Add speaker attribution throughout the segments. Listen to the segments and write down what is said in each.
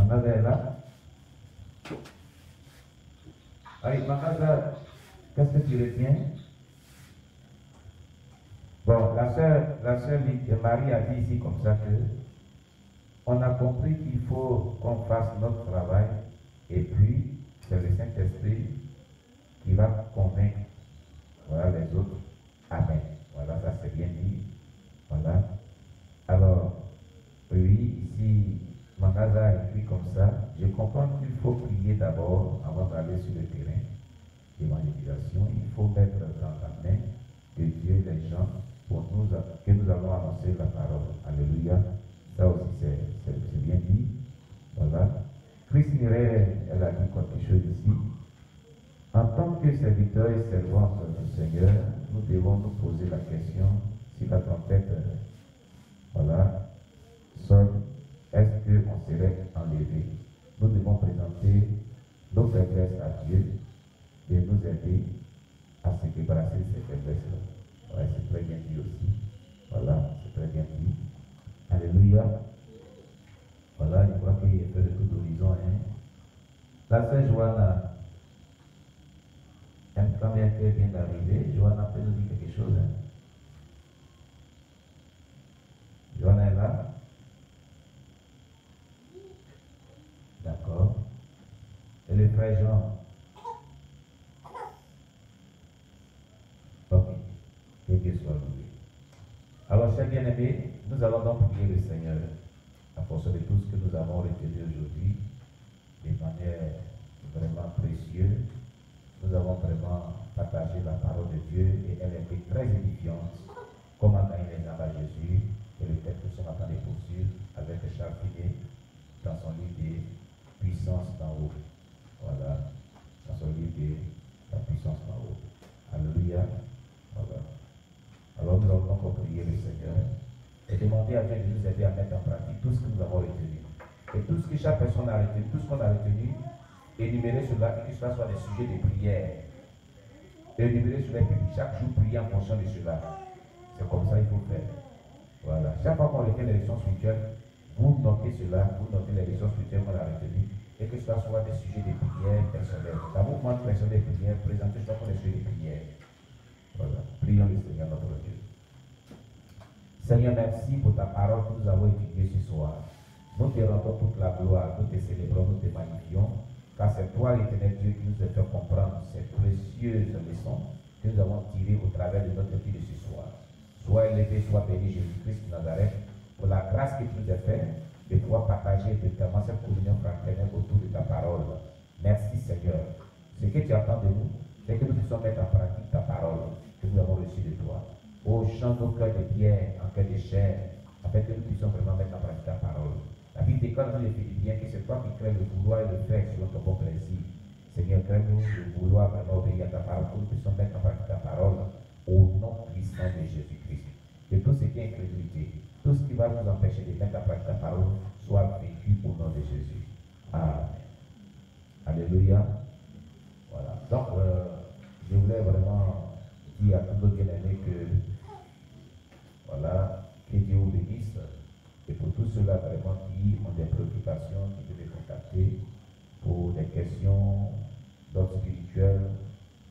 Speaker 1: Makaza est là. Allez, Makaza, qu'est-ce que tu retiens? Bon, la sœur Marie a dit ici comme ça que on a compris qu'il faut qu'on fasse notre travail et puis c'est le Saint-Esprit qui va convaincre, voilà, les autres. Amen. Voilà, ça c'est bien dit. Voilà. Alors, oui, ici, Makaza a écrit comme ça. Je comprends qu'il faut prier d'abord avant d'aller sur le terrain d'évangélisation. Il faut mettre dans la main de Dieu les gens pour nous, que nous allons annoncer la parole. Alléluia. Ça aussi, c'est bien dit. Voilà. Christ Mireille, elle a dit quelque chose ici. En tant que serviteurs et servantes du Seigneur, nous devons nous poser la question si la tempête, voilà, sonne, est-ce qu'on serait enlevé? Nous devons présenter nos faiblesses à Dieu et nous aider à se débarrasser de ces faiblesses-là. Voilà, c'est très bien dit aussi. Voilà, c'est très bien dit. Alléluia. Voilà, je crois qu'il y a un peu de tout d'horizon. Hein. La sœur Johanna, quand elle vient d'arriver, Johanna peut nous dire quelque chose. Hein. Johanna est là? D'accord. Et le frère Jean? Ok. Que Dieu soit loué. Alors, chers bien-aimés, nous allons donc prier le Seigneur à force de tout ce que nous avons retenu aujourd'hui de manière vraiment précieuse. Nous avons vraiment partagé la parole de Dieu et elle était très édifiante. Comment gagner les âmes à Jésus. Et le texte que ce matin de poursuivre avec Charles Finet dans son livre de Puissance d'en haut. Voilà. Dans son livre de La puissance d'en haut. Alléluia. Voilà. Alors nous allons donc prier le Seigneur et demander à Dieu de nous aider à mettre en pratique tout ce que nous avons retenu. Et tout ce que chaque personne a retenu, tout ce qu'on a retenu, énumérer cela et que cela soit des sujets de prière. Énumérer cela et chaque jour prier en fonction de cela. C'est comme ça qu'il faut faire. Voilà. Chaque fois qu'on retient les leçons spirituelles, vous notez cela, vous notez les leçons spirituelles qu'on a retenues et que cela soit des sujets de prière personnels. Dans vos moments personnels de prière, présentez cela comme des sujets de prière. Voilà. Prions le Seigneur notre Dieu. Seigneur, merci pour ta parole que nous avons étudiée ce soir. Nous te rendons toute la gloire, nous te célébrons, nous te magnifions, car c'est toi, l'éternel Dieu, qui nous a fait comprendre ces précieuses leçons que nous avons tirées au travers de notre vie de ce soir. Sois élevé, sois béni, Jésus-Christ de Nazareth, pour la grâce que tu nous as faite de pouvoir partager effectivement cette communion fraternelle autour de ta parole. Merci Seigneur. Ce que tu attends de nous, c'est que nous puissions mettre en pratique ta parole que nous avons reçue de toi. Oh, chante nos cœurs de pierre en cœur de chair, afin que nous puissions vraiment mettre en pratique ta parole. La Bible déclare dans les Philippiens que c'est toi qui crées le vouloir et le faire selon ton bon plaisir. Seigneur, crée-nous le vouloir vraiment obéir à ta parole, pour que nous puissions mettre en pratique ta parole au nom puissant de Jésus-Christ. Que tout ce qui est incrédulité, tout ce qui va nous empêcher de mettre en pratique ta parole, soit vécu au nom de Jésus. Amen. Alléluia. Voilà. Donc, je voulais vraiment dire à tous nos bien-aimés que, voilà, que Dieu vous bénisse. Et pour tous ceux-là vraiment qui ont des préoccupations, qui veulent les contacter pour des questions d'ordre spirituel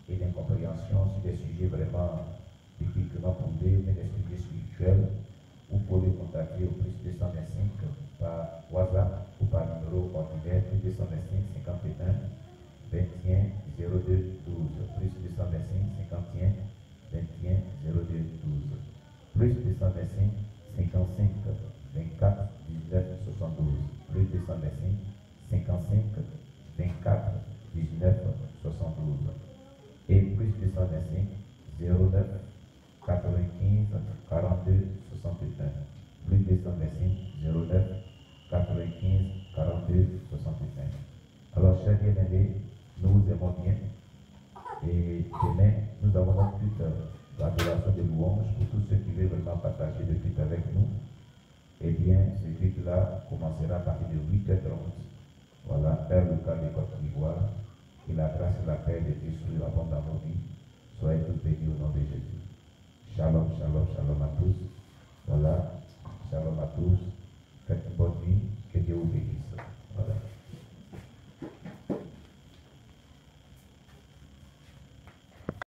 Speaker 1: et d'incompréhension sur des sujets vraiment bibliquement fondés, mais des sujets spirituels, vous pouvez les contacter au plus 225 par WhatsApp ou par numéro ordinaire plus 225 51 21 02 12 plus 225 51 21 02 12 plus 225 55 24 19 72 plus 225 55 24 19 72 et plus 225 09 95 42 61 plus 225 09 95 42 61. Alors chers bien-aimés, nous vous aimons bien et demain nous avons donc toute l'adoration de louange pour tous ceux qui veulent vraiment partager le culte avec nous. Eh bien, ce culte-là commencera à partir de 8h30. Voilà, heure locale de Côte d'Ivoire. Que la grâce et la paix de Dieu soient abondante dans nos vies. Soyez tous bénis au nom de Jésus. Shalom, shalom, shalom à tous. Voilà, shalom à tous. Faites une bonne nuit.